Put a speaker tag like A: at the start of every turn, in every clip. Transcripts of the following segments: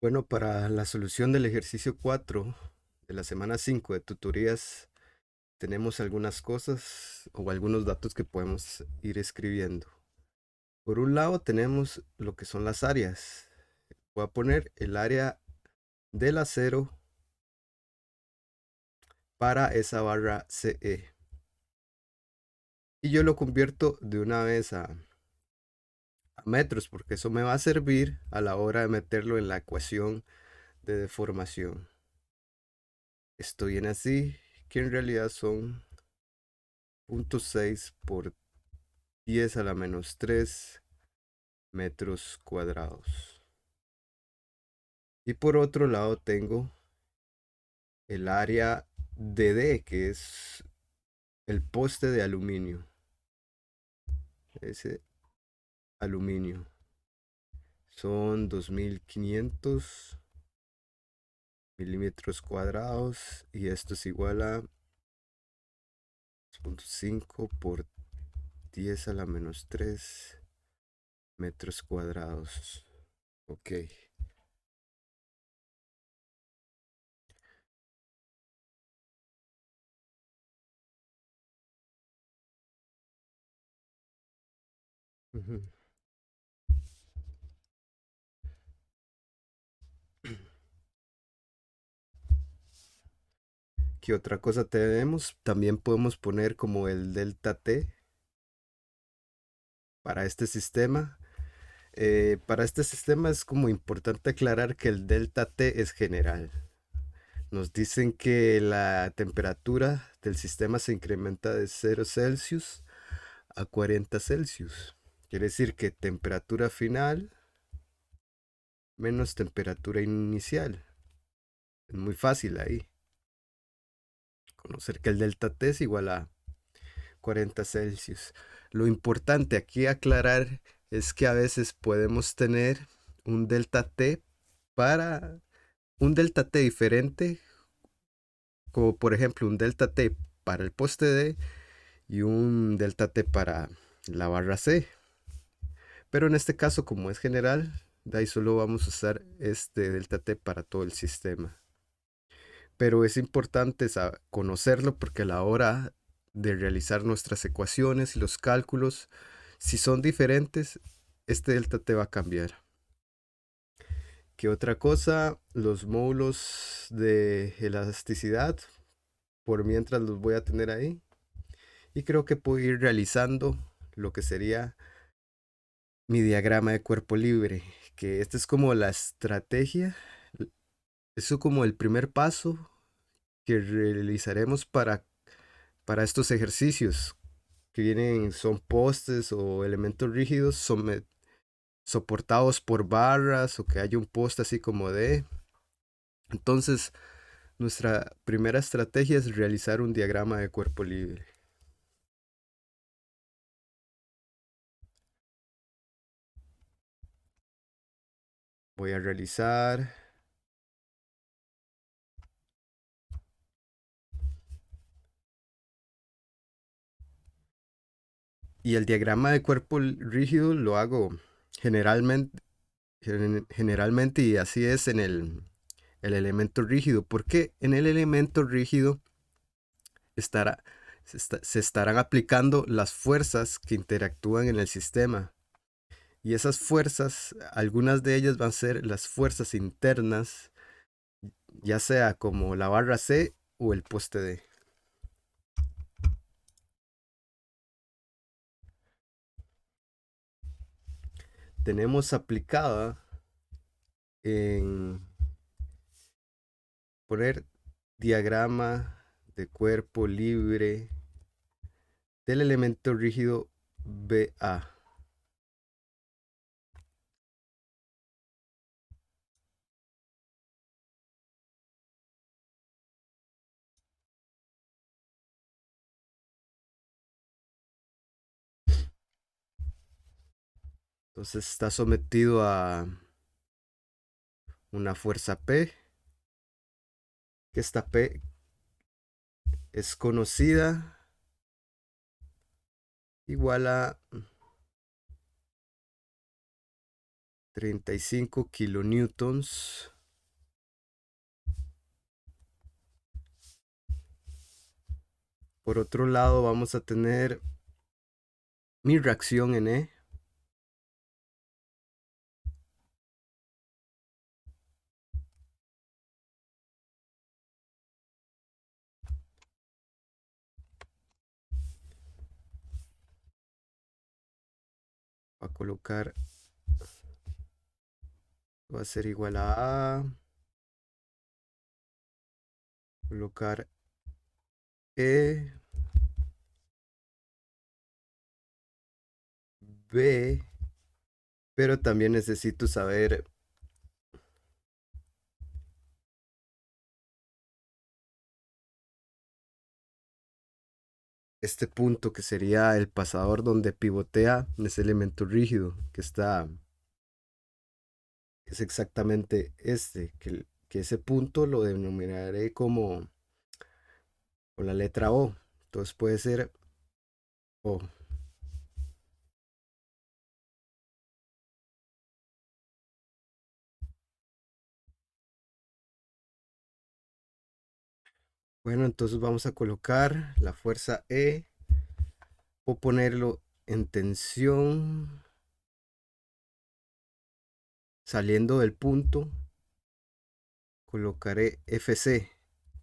A: Bueno, para la solución del ejercicio 4 de la semana 5 de tutorías, tenemos algunas cosas o algunos datos que podemos ir escribiendo. Por un lado tenemos lo que son las áreas. Voy a poner el área del acero para esa barra CE. Y yo lo convierto de una vez a metros, porque eso me va a servir a la hora de meterlo en la ecuación de deformación. Esto viene así, que en realidad son 0.6 por 10 a la menos 3 metros cuadrados. Y por otro lado tengo el área de D, que es el poste de aluminio. Ese aluminio. Son 2500 milímetros cuadrados y esto es igual a 0.5 por 10 a la menos 3 metros cuadrados. Ok. Ujú. ¿Qué otra cosa tenemos? También podemos poner como el delta T para este sistema. Para este sistema es como importante aclarar que el delta T es general. Nos dicen que la temperatura del sistema se incrementa de 0 Celsius a 40 Celsius. Quiere decir que temperatura final menos temperatura inicial. Es muy fácil ahí. Conocer que el delta T es igual a 40 Celsius. Lo importante aquí aclarar es que a veces podemos tener un delta T para un delta T diferente, como por ejemplo un delta T para el poste D y un delta T para la barra C. Pero en este caso, como es general, de ahí solo vamos a usar este delta T para todo el sistema. Pero es importante conocerlo porque a la hora de realizar nuestras ecuaciones y los cálculos, si son diferentes, este delta T va a cambiar. ¿Qué otra cosa? Los módulos de elasticidad, por mientras los voy a tener ahí. Y creo que puedo ir realizando lo que sería mi diagrama de cuerpo libre, que esta es como la estrategia, eso como el primer paso que realizaremos para estos ejercicios que vienen, son postes o elementos rígidos soportados por barras o que haya un poste así como de. Entonces, nuestra primera estrategia es realizar un diagrama de cuerpo libre. Voy a realizar. Y el diagrama de cuerpo rígido lo hago generalmente, generalmente y así es en el elemento rígido. Porque en el elemento rígido estará, se estarán aplicando las fuerzas que interactúan en el sistema. Y esas fuerzas, algunas de ellas van a ser las fuerzas internas, ya sea como la barra C o el poste D. Tenemos aplicada en poner diagrama de cuerpo libre del elemento rígido BA. Entonces está sometido a una fuerza P, que esta P es conocida igual a 35 kilonewtons Por otro lado, vamos a tener mi reacción en E. Va a colocar, va a ser igual a A. Colocar E, B, pero también necesito saber este punto que sería el pasador donde pivotea ese elemento rígido que está, es exactamente este, que ese punto lo denominaré como con la letra O. Entonces puede ser O. Bueno, entonces vamos a colocar la fuerza E o ponerlo en tensión saliendo del punto. Colocaré FC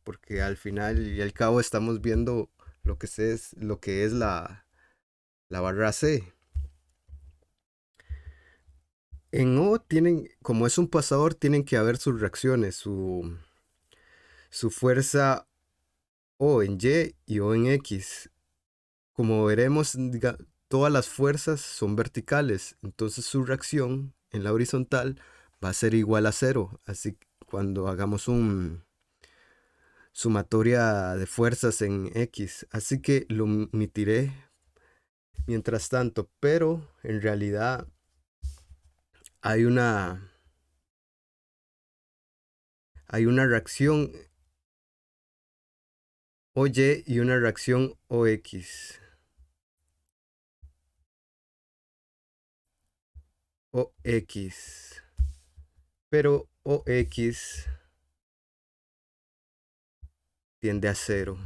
A: porque al final y al cabo estamos viendo lo que es la barra C. En O tienen, como es un pasador, tienen que haber sus reacciones, su fuerza O en Y y O en X. Como veremos, todas las fuerzas son verticales, entonces su reacción en la horizontal va a ser igual a cero. Así que cuando hagamos un sumatoria de fuerzas en X, así que lo omitiré mientras tanto, pero en realidad hay hay una reacción OY y una reacción OX. OX. Pero OX tiende a cero.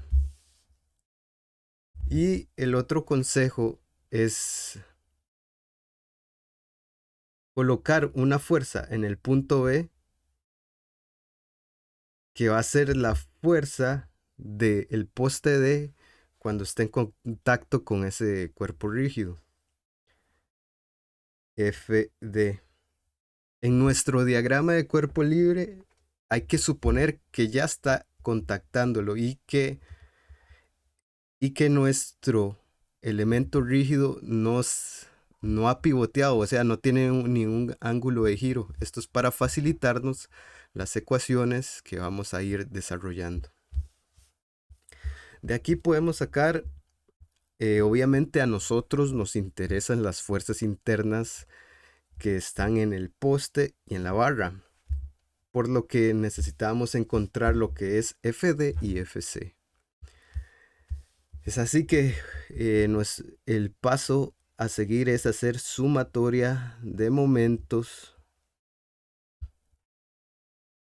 A: Y el otro consejo es colocar una fuerza en el punto B que va a ser la fuerza del poste D cuando esté en contacto con ese cuerpo rígido. FD. En nuestro diagrama de cuerpo libre hay que suponer que ya está contactándolo y que nuestro elemento rígido no ha pivoteado, o sea, no tiene ningún ángulo de giro. Esto es para facilitarnos las ecuaciones que vamos a ir desarrollando. De aquí podemos sacar, obviamente a nosotros nos interesan las fuerzas internas que están en el poste y en la barra, por lo que necesitamos encontrar lo que es FD y FC. Es así que el paso a seguir es hacer sumatoria de momentos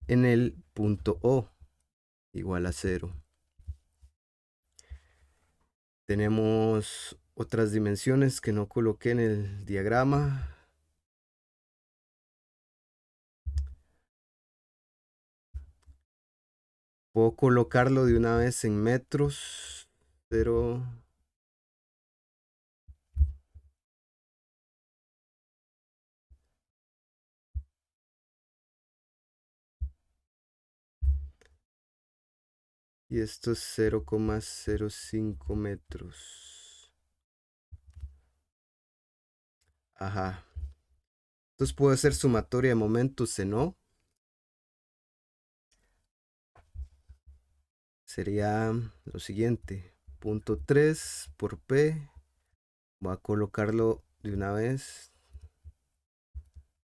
A: en el punto O igual a cero. Tenemos otras dimensiones que no coloqué en el diagrama. Puedo colocarlo de una vez en metros, pero y esto es 0,05 metros. Ajá. Entonces puedo hacer sumatoria de momentos en O. Sería lo siguiente. Punto 3 por P. Voy a colocarlo de una vez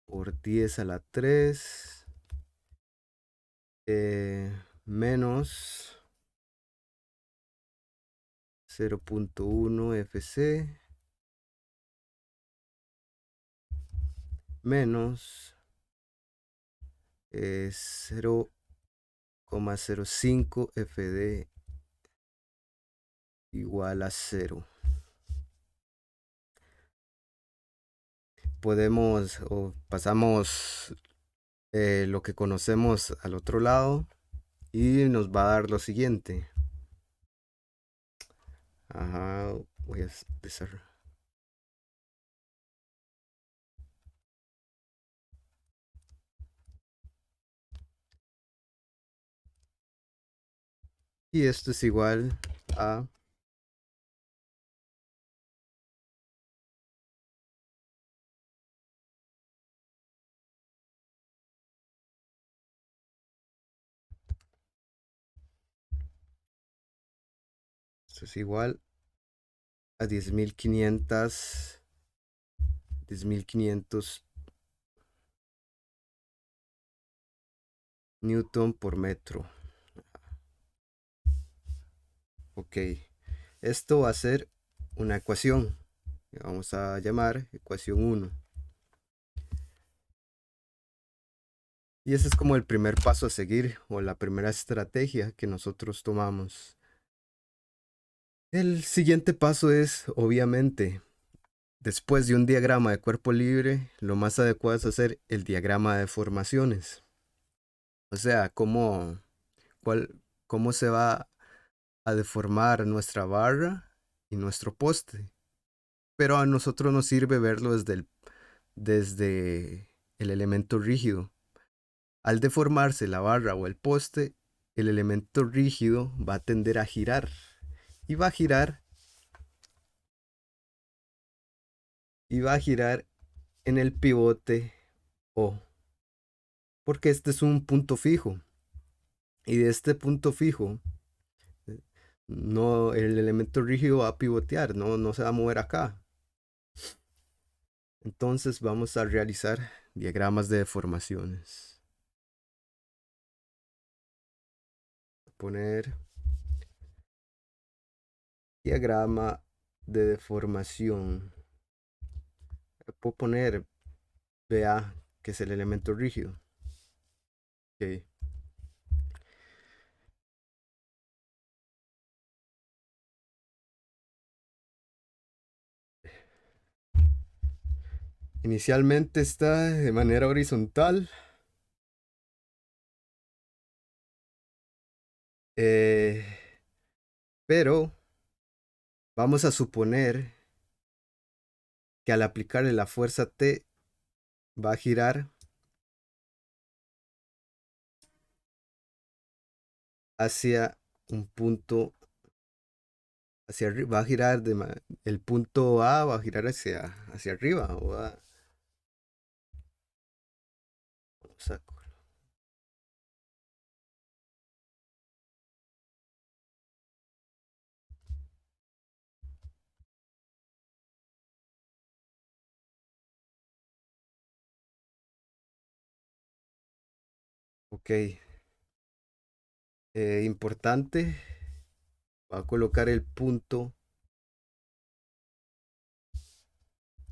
A: por 10 a la 3. Menos 0,1 FC. Menos 0,05 FD igual a 0. Podemos o pasamos lo que conocemos al otro lado y nos va a dar lo siguiente. Ajá, voy a empezar. Y esto es igual a esto es igual a 10.500 Newton por metro. Ok, esto va a ser una ecuación que vamos a llamar ecuación 1. Y ese es como el primer paso a seguir o la primera estrategia que nosotros tomamos. El siguiente paso es, obviamente, después de un diagrama de cuerpo libre, lo más adecuado es hacer el diagrama de formaciones. O sea, cuál, cómo se va a deformar nuestra barra y nuestro poste. Pero a nosotros nos sirve verlo desde el elemento rígido. Al deformarse la barra o el poste, el elemento rígido va a tender a girar y va a girar y va a girar en el pivote O, porque este es un punto fijo y de este punto fijo eh, no el elemento rígido va a pivotear, no se va a mover acá. Entonces vamos a realizar diagramas de deformaciones. Poner diagrama de deformación. Puedo poner BA, que es el elemento rígido. Ok. Inicialmente está de manera horizontal. eh, pero vamos a suponer que al aplicarle la fuerza T va a girar hacia un punto, hacia arriba, va a girar el punto A va a girar hacia arriba. Vamos a- ok, importante, va a colocar el punto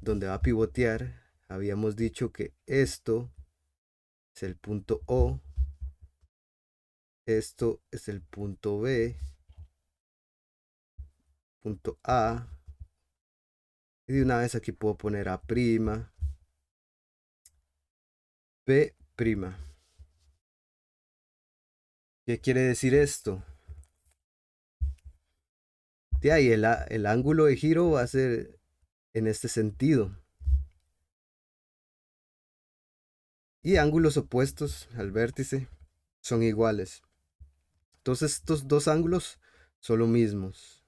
A: donde va a pivotear. Habíamos dicho que esto es el punto O, esto es el punto B, punto A, y de una vez aquí puedo poner A', B'. ¿Qué quiere decir esto? De ahí el ángulo de giro va a ser en este sentido. Y ángulos opuestos al vértice son iguales. Entonces estos dos ángulos son los mismos.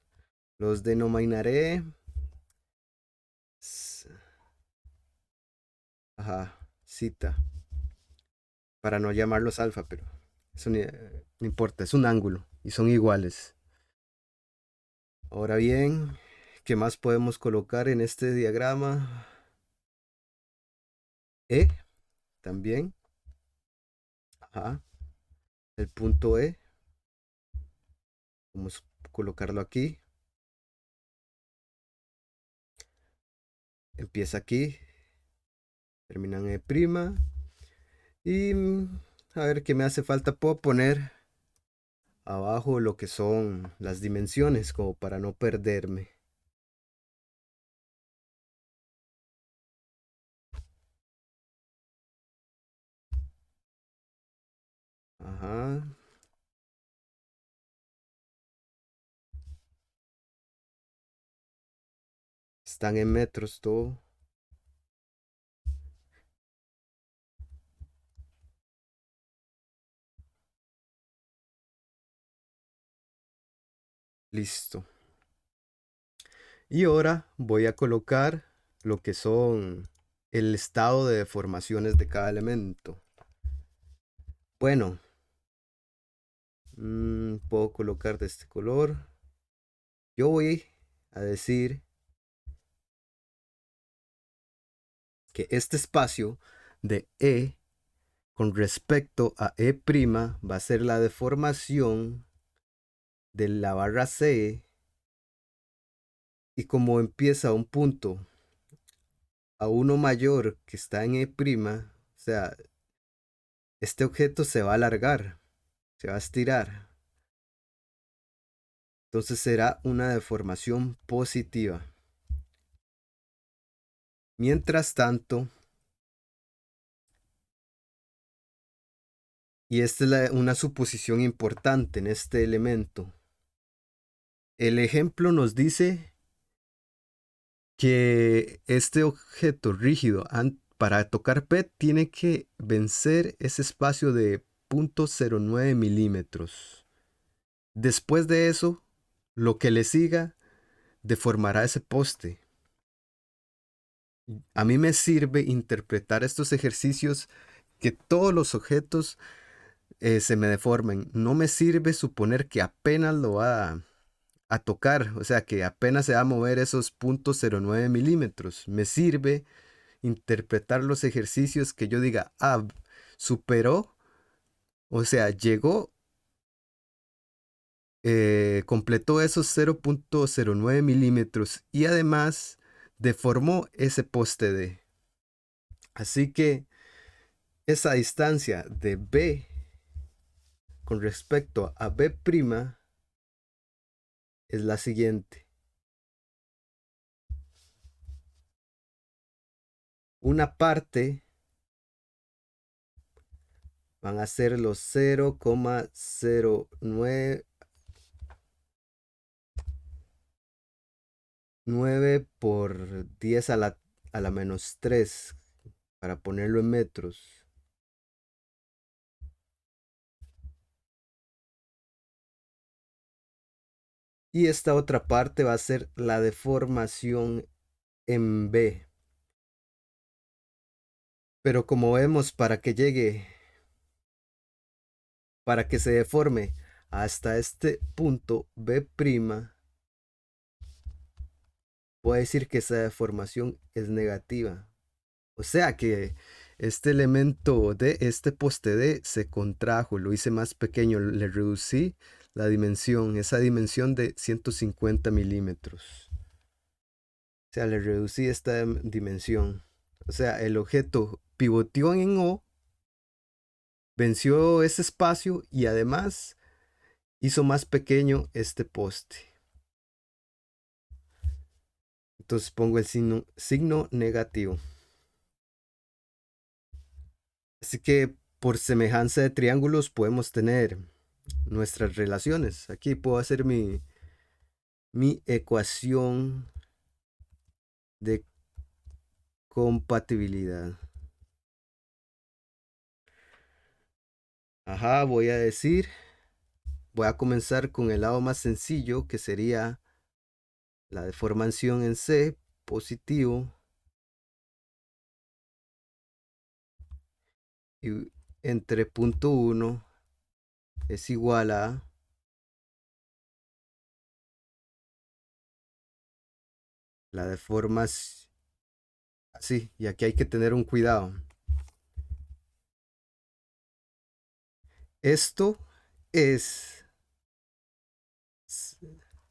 A: Los denominaré... Ajá, cita. Para no llamarlos alfa, pero eso no importa, es un ángulo y son iguales. Ahora bien, ¿qué más podemos colocar en este diagrama? E también. Ajá, el punto E. Vamos a colocarlo aquí. Empieza aquí. Termina en E'. Y a ver qué me hace falta. Puedo poner abajo lo que son las dimensiones, como para no perderme. Ajá. Están en metros todo. Listo. Y ahora voy a colocar lo que son el estado de deformaciones de cada elemento. Bueno, puedo colocar de este color. Yo voy a decir que este espacio de E con respecto a E' va a ser la deformación de la barra C, y como empieza un punto a uno mayor que está en E', o sea, este objeto se va a alargar, se va a estirar. Entonces será una deformación positiva. Mientras tanto, y esta es una suposición importante en este elemento, el ejemplo nos dice que este objeto rígido para tocar P tiene que vencer ese espacio de 0.09 milímetros. Después de eso, lo que le siga deformará ese poste. A mí me sirve interpretar estos ejercicios que todos los objetos se me deformen. No me sirve suponer que apenas lo va a tocar, o sea, que apenas se va a mover esos 0.09 milímetros. Me sirve interpretar los ejercicios que yo diga, superó, o sea, llegó, completó esos 0.09 milímetros y además deformó ese poste D. Así que esa distancia de B con respecto a B' es la siguiente. Una parte van a ser los 0,09 por 10 a la menos 3, para ponerlo en metros. Y esta otra parte va a ser la deformación en B. Pero como vemos, para que se deforme hasta este punto B', voy a decir que esa deformación es negativa. O sea que este elemento de este poste D se contrajo, lo hice más pequeño, le reducí la dimensión, esa dimensión de 150 milímetros. O sea, le reducí esta dimensión. O sea, el objeto pivoteó en O, venció ese espacio y además hizo más pequeño este poste. Entonces pongo el signo negativo. Así que por semejanza de triángulos podemos tener nuestras relaciones. Aquí puedo hacer mi ecuación de compatibilidad. Ajá, voy a comenzar con el lado más sencillo, que sería la deformación en C, positivo, y entre punto 1 es igual a la deformación. Sí, y aquí hay que tener un cuidado. Esto es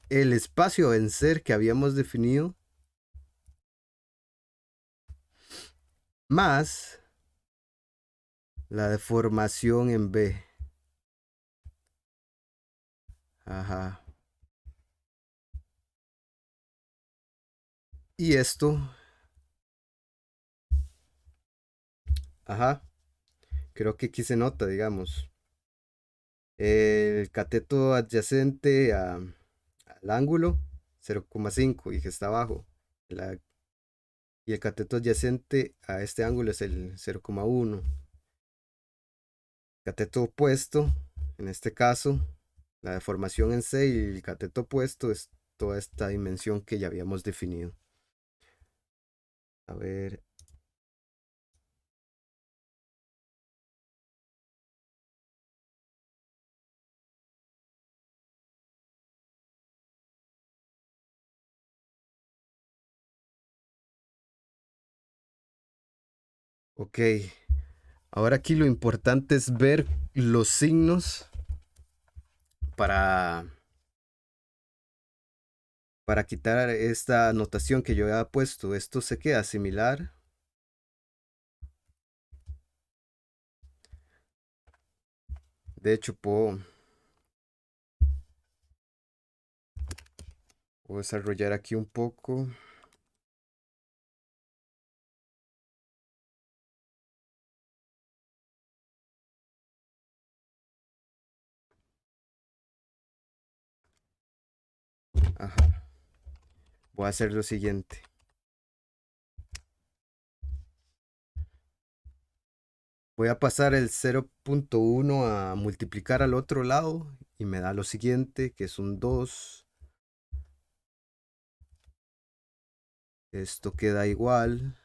A: el espacio a vencer que habíamos definido, más la deformación en B. Ajá. Y esto, ajá, creo que aquí se nota, digamos. El cateto adyacente al ángulo, 0,5 y que está abajo. La- y el cateto adyacente a este ángulo es el 0,1. Cateto opuesto, en este caso, la deformación en C y el cateto opuesto es toda esta dimensión que ya habíamos definido. A ver, ok. Ahora aquí lo importante es ver los signos para, para quitar esta notación que yo había puesto. Esto se queda similar. De hecho, puedo desarrollar aquí un poco. Ajá. Voy a hacer lo siguiente. Voy a pasar el 0,1 a multiplicar al otro lado y me da lo siguiente, que es un 2. Esto queda igual.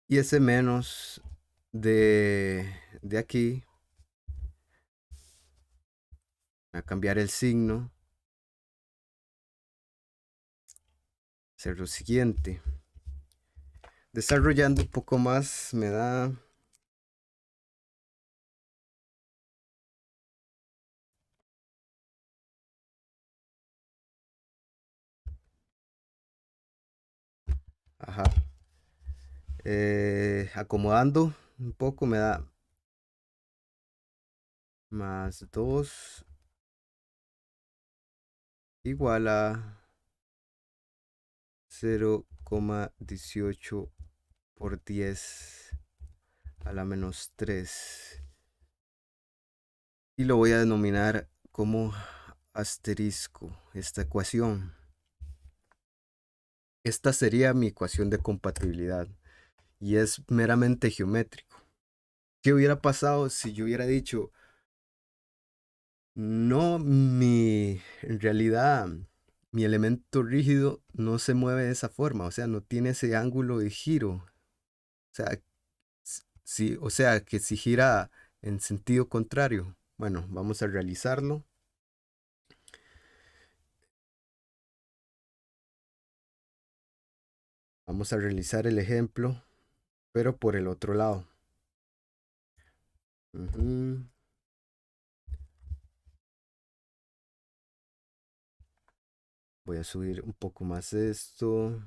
A: Y ese menos de aquí, voy a cambiar el signo, hacer lo siguiente. Desarrollando un poco más me da... Ajá. Acomodando un poco me da más 2 igual a 0,18 por 10 a la menos 3. Y lo voy a denominar como asterisco esta ecuación. Esta sería mi ecuación de compatibilidad y es meramente geométrico. ¿Qué hubiera pasado si yo hubiera dicho, no, en realidad, mi elemento rígido no se mueve de esa forma, o sea, no tiene ese ángulo de giro? O sea, sí, o sea, que si gira en sentido contrario. Bueno, vamos a realizarlo. Vamos a realizar el ejemplo, pero por el otro lado. Ujú. Voy a subir un poco más esto.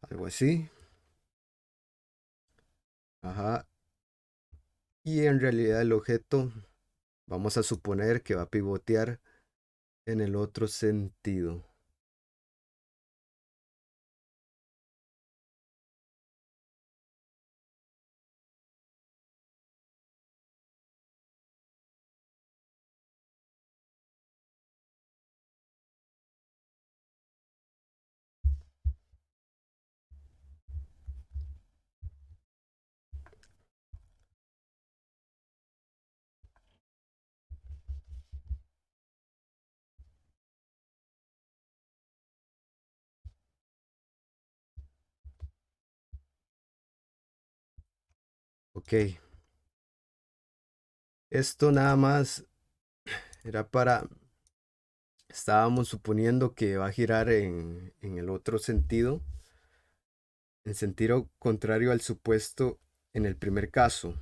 A: Algo así. Ajá. Y en realidad el objeto, vamos a suponer que va a pivotear en el otro sentido. Ok. Esto nada más era para... Estábamos suponiendo que va a girar en el otro sentido, en sentido contrario al supuesto en el primer caso.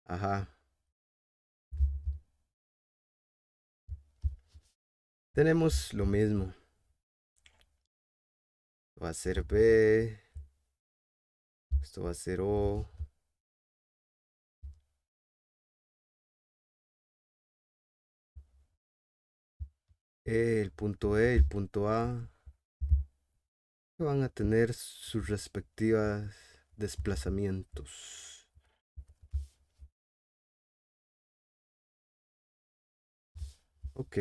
A: Ajá. Tenemos lo mismo. Va a ser B. Esto va a ser O. E, el punto A. Van a tener sus respectivas desplazamientos. Ok.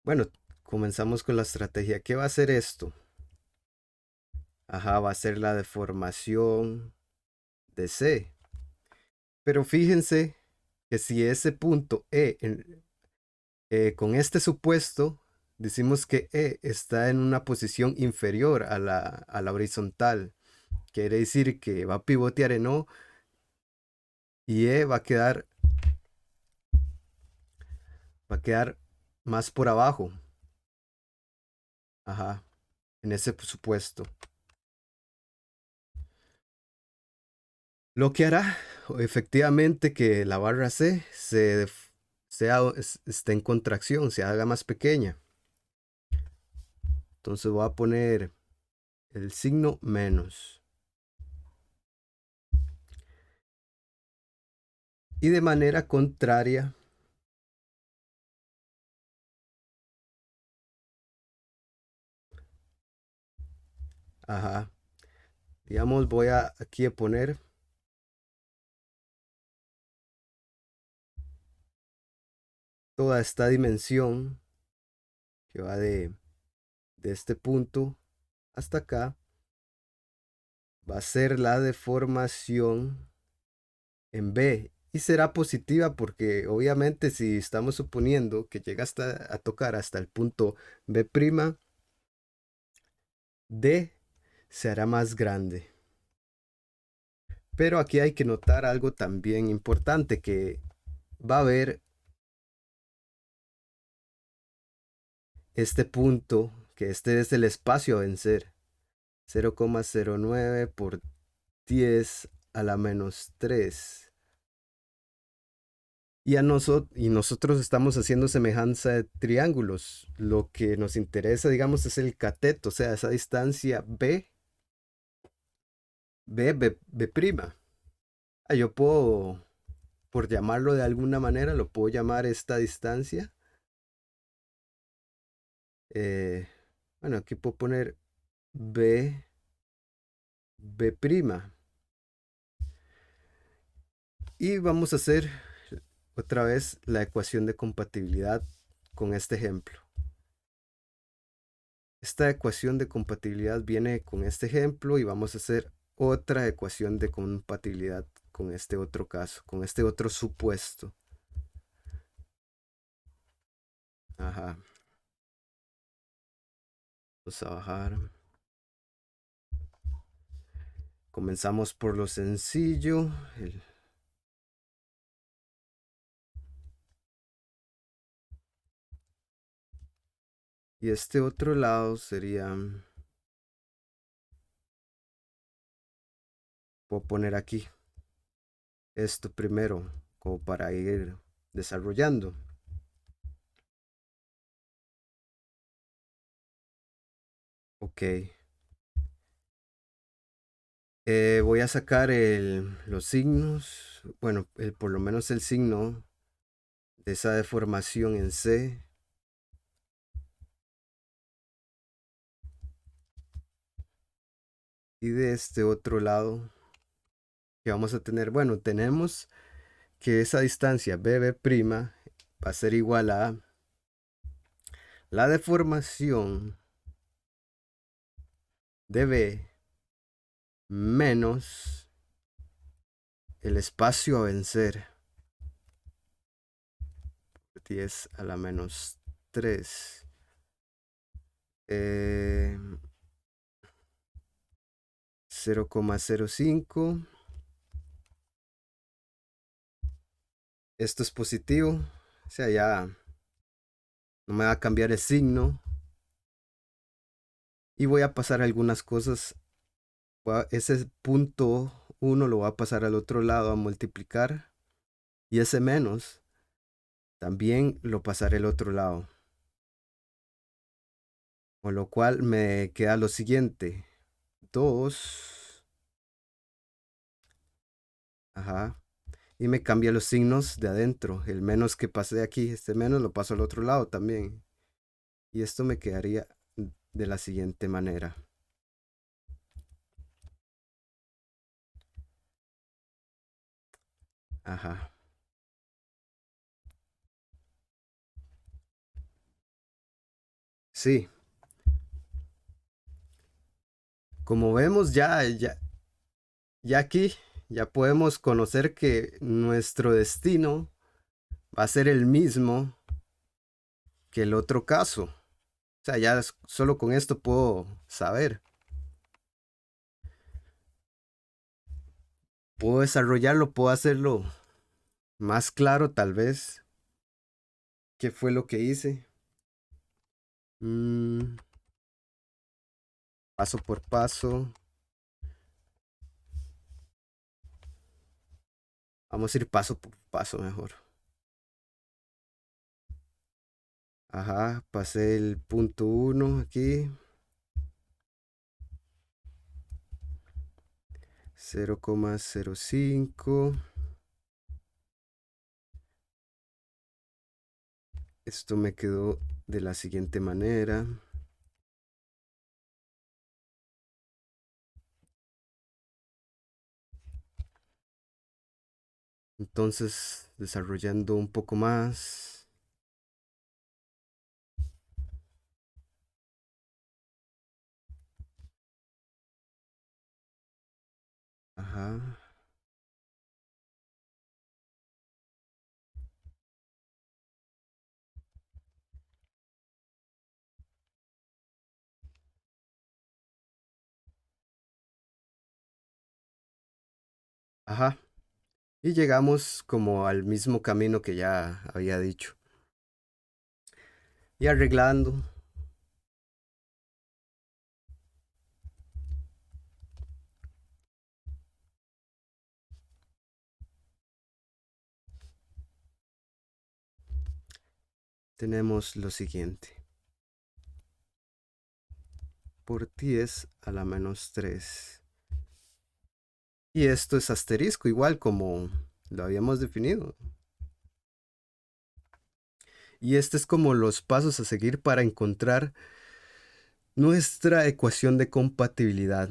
A: Bueno, comenzamos con la estrategia. ¿Qué va a hacer esto? Ajá, va a ser la deformación de C. Pero fíjense que si ese punto con este supuesto, decimos que E está en una posición inferior a la horizontal. Quiere decir que va a pivotear en O y E va a quedar más por abajo. Ajá, en ese supuesto. Lo que hará efectivamente que la barra C esté en contracción, se haga más pequeña. Entonces voy a poner el signo menos. Y de manera contraria, ajá, digamos voy a aquí a poner toda esta dimensión que va de este punto hasta acá, va a ser la deformación en B y será positiva porque obviamente si estamos suponiendo que llega hasta a tocar hasta el punto B', D se hará más grande. Pero aquí hay que notar algo también importante, que va a haber este punto, que este es el espacio a vencer, 0,09 por 10 a la menos 3. Y nosotros estamos haciendo semejanza de triángulos. Lo que nos interesa, digamos, es el cateto, o sea, esa distancia B'. Yo puedo, por llamarlo de alguna manera, lo puedo llamar esta distancia. Eh, bueno, aquí puedo poner B'. Y vamos a hacer otra vez la ecuación de compatibilidad con este ejemplo. Esta ecuación de compatibilidad viene con este ejemplo y vamos a hacer otra ecuación de compatibilidad con este otro caso, con este otro supuesto. Ajá. Vamos a bajar. Comenzamos por lo sencillo. Y este otro lado sería... Puedo poner aquí esto primero, como para ir desarrollando. Ok. Voy a sacar los signos, bueno, por lo menos el signo de esa deformación en C. Y de este otro lado, que vamos a tener, bueno, tenemos que esa distancia BB' va a ser igual a la deformación de B menos el espacio a vencer, 10 a la menos 3. 0,05. Esto es positivo, o sea, ya no me va a cambiar el signo. Y voy a pasar algunas cosas. Ese punto 1 lo voy a pasar al otro lado a multiplicar. Y ese menos también lo pasaré al otro lado. Con lo cual me queda lo siguiente. 2. Ajá. Y me cambia los signos de adentro. El menos que pasé aquí, este menos lo paso al otro lado también. Y esto me quedaría de la siguiente manera. Ajá. Sí. Como vemos ya aquí, ya podemos conocer que nuestro destino va a ser el mismo que el otro caso. O sea, ya solo con esto puedo saber. Puedo desarrollarlo, puedo hacerlo más claro tal vez. ¿Qué fue lo que hice? Paso por paso. Vamos a ir paso por paso mejor. Ajá, pasé el punto 1 aquí. 0,05. Esto me quedó de la siguiente manera. Entonces, desarrollando un poco más. Ajá. Ajá. Y llegamos como al mismo camino que ya había dicho. Y arreglando. Tenemos lo siguiente. Por 10 a la menos 3. Y esto es asterisco, igual como lo habíamos definido. Y este es como los pasos a seguir para encontrar nuestra ecuación de compatibilidad.